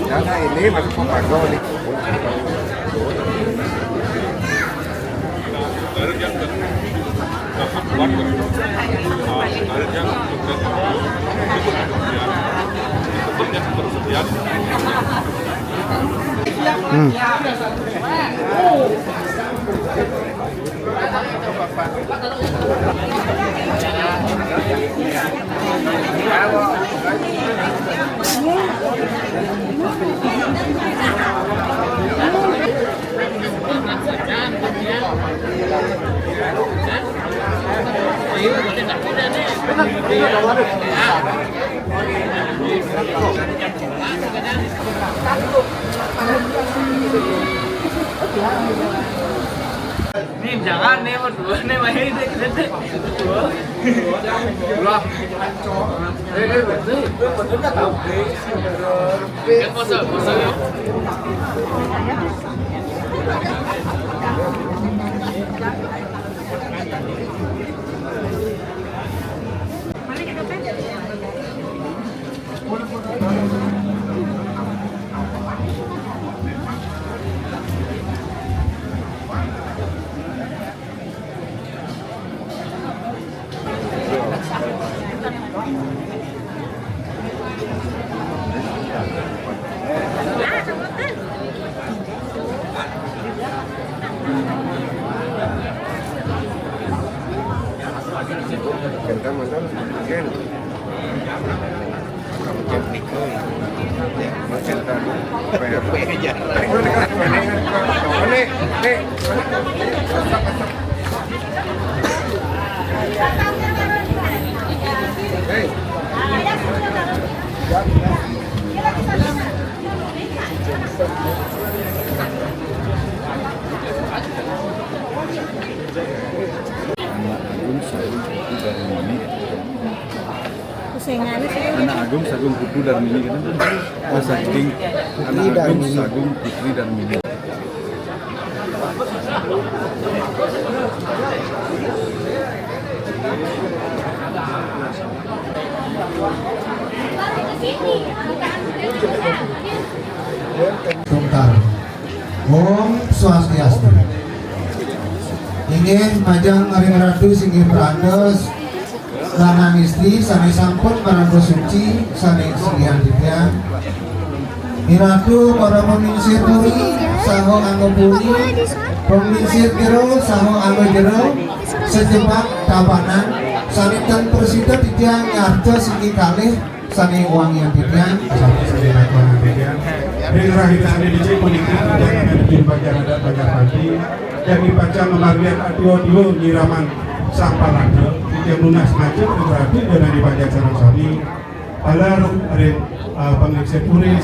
Karena ini masuk Kopago nih. Nih jangan nih berdua nih main deh gede dua pose Anak Agung Sagung Putu Darmini kan? Saking Anak Agung Sagung Putri Darmini. Sini. Om Swastiastu. Inggih majang Aring Ratu singgih prandos lanang istri sami sampun marantos suci sami singgihan ditya. Miratu para pemingsir puri saho anggo puri pemingsir jero saho anggo jero sejebak tabanan sanitan presiden ditya ngarto singgih kalih sani wangian ditya sami wangian ditya. Dari rahim sani DJ politik yang ada di bagian ada bagian pagi yang dibaca melalui audio nyiraman sampah lada yang lunas macet berarti dan di bagian sarang sani alar ada pemingsir puri.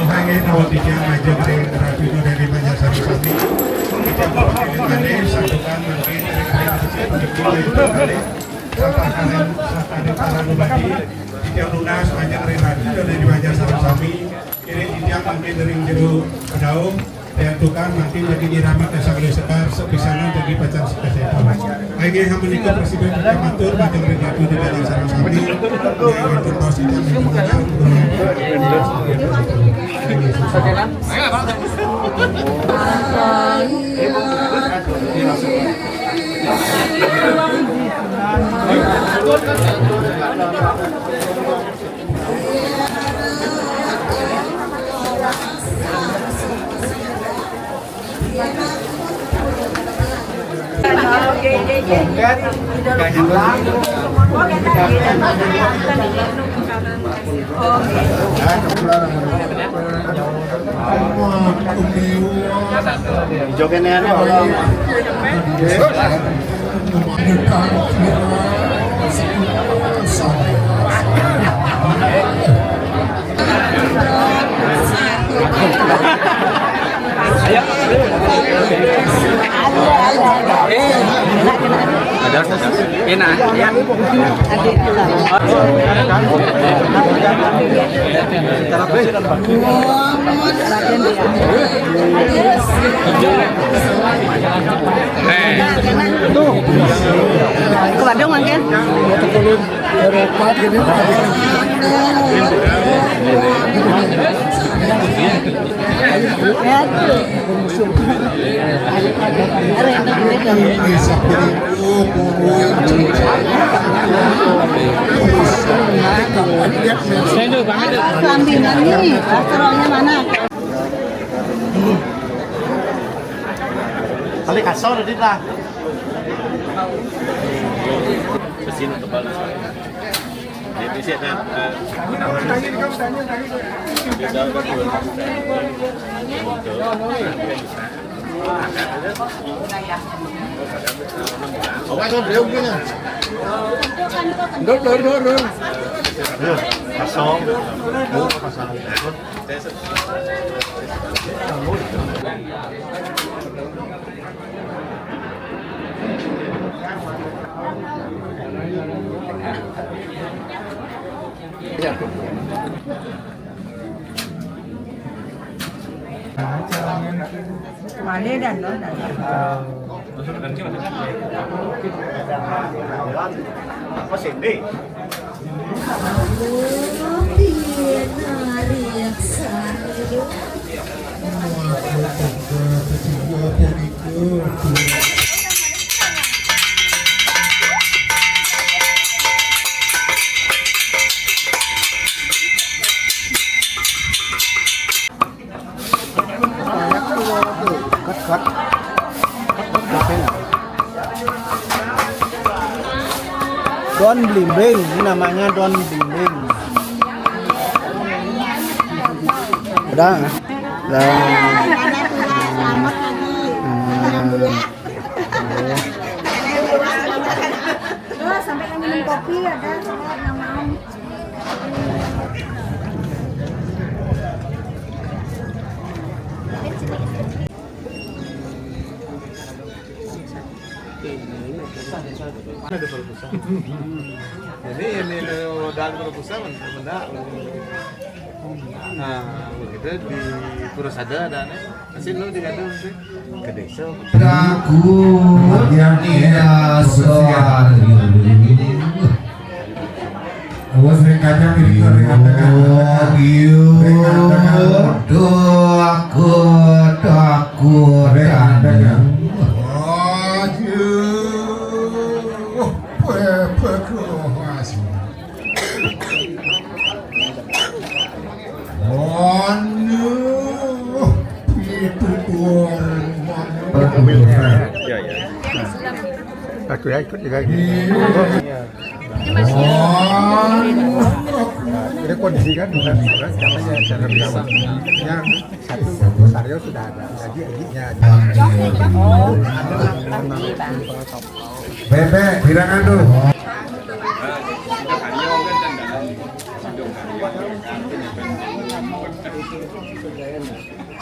Hai nawatinya majang dari radio dari banyak sari sami kita berkali-kali satukan mungkin dari sampai para lubadi tidak lunas banyak dari radio dari banyak sari sami ini tidak mungkin dari jeruk kedaung dan tukang makin jadi nyiramat dan sagale sekar sepisana jadi pacar sekesehatan. Lagi menikah presiden amatur macam regatu di dalam sarang sami yang terpaksa menggunakan Jogetnya ada Ada Enak ya. Ke Bandung mungkin. Lambingan nih, restorannya mana? Kali kasar tadi lah. Mesin tebal. Jadi sih Kasong. Mana dan no dan. Apa sih ini? Don blimbing, ini namanya don blimbing. Udah, udah. Sampai kami minum kopi ada yang mau. Jadi ini dalam proposal benda. Nah, begitu di Purasada dan hasil lo dikatakan sih ke desa. Aku yang suara. Awas rekatnya mirip rekatnya. Aku rekatnya. Aku ya ikut juga gitu. Ini kondisi kan bukan beras, katanya cara biasanya satu Sario sudah ada, lagi adiknya. Bebe, bilangan tuh.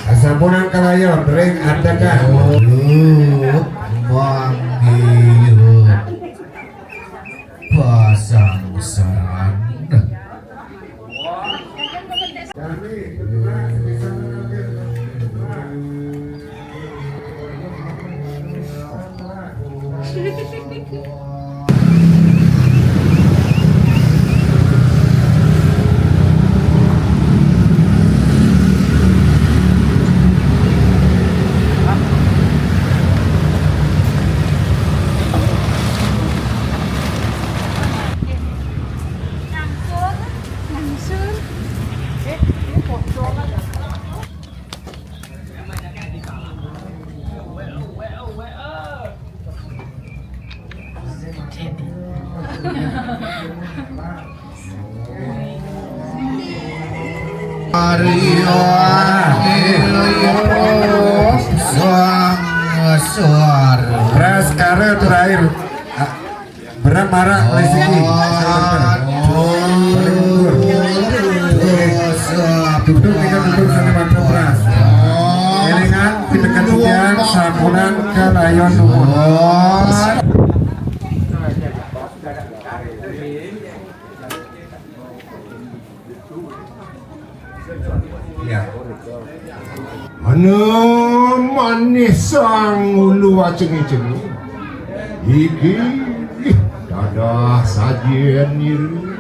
Asapunan kalayon, ring adakah? Manggil pasang saran. Beras kare terakhir berat marah rezeki duduk tinggal duduk sana bantu beras elingan ditekan sekian samunan ke layon nuhun anu manis sang ulu aceng-aceng iki dadah sajian iri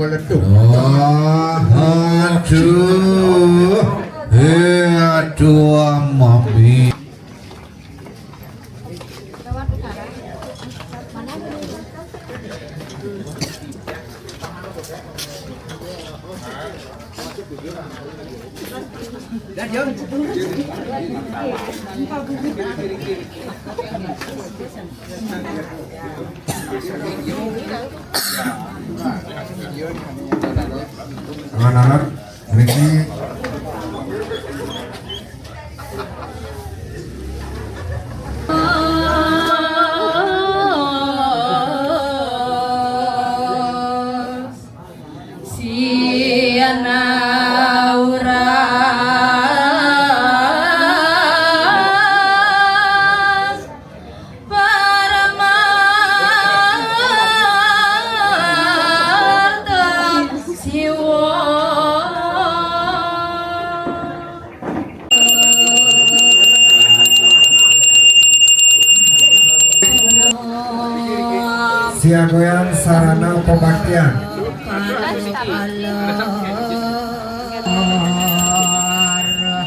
meletup aduh mami anak-anak ini siagoyan sarana pembaktian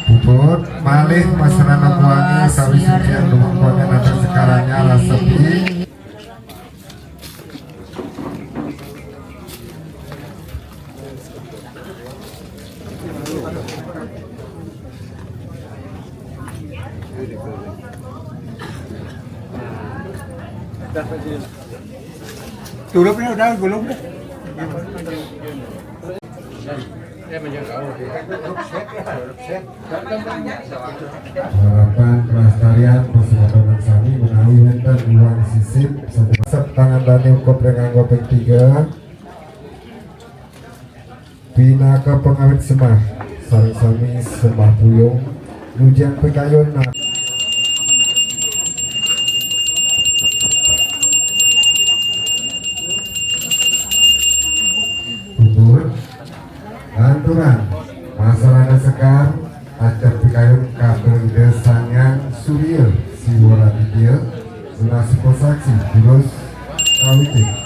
bubut malih masarana buangi sawisikian lumang buangan atas sekarangnya ala sepi Tulupnya udah gulung deh. harapan pelestarian persatuan sami menawi wonten uang sisip tangan dani ukop dengan gopeng 3 pinaka pengawet semah sareng sami sembah puyung nujan pekayon Lanturan masyarakat sekar acar pekayun kabel desangan Surya Siwara Didia Sunasi Kosaksi Terus Kawitin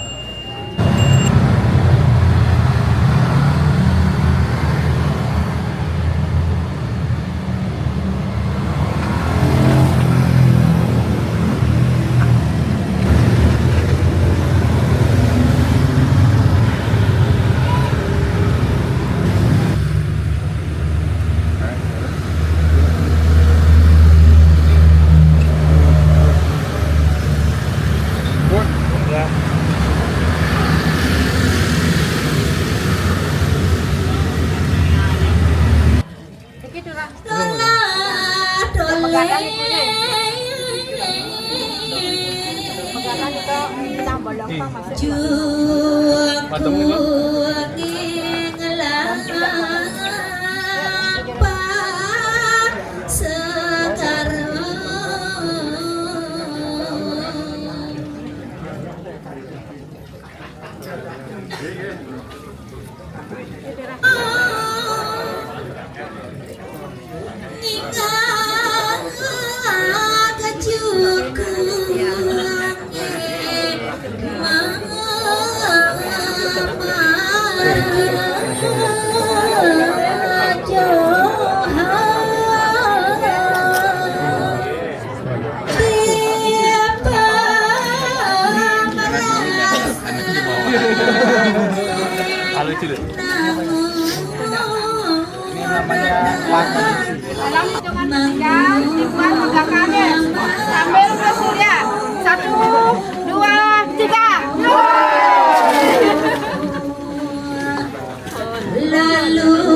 Sambil ke Surya. 1, 2, 3. Lalu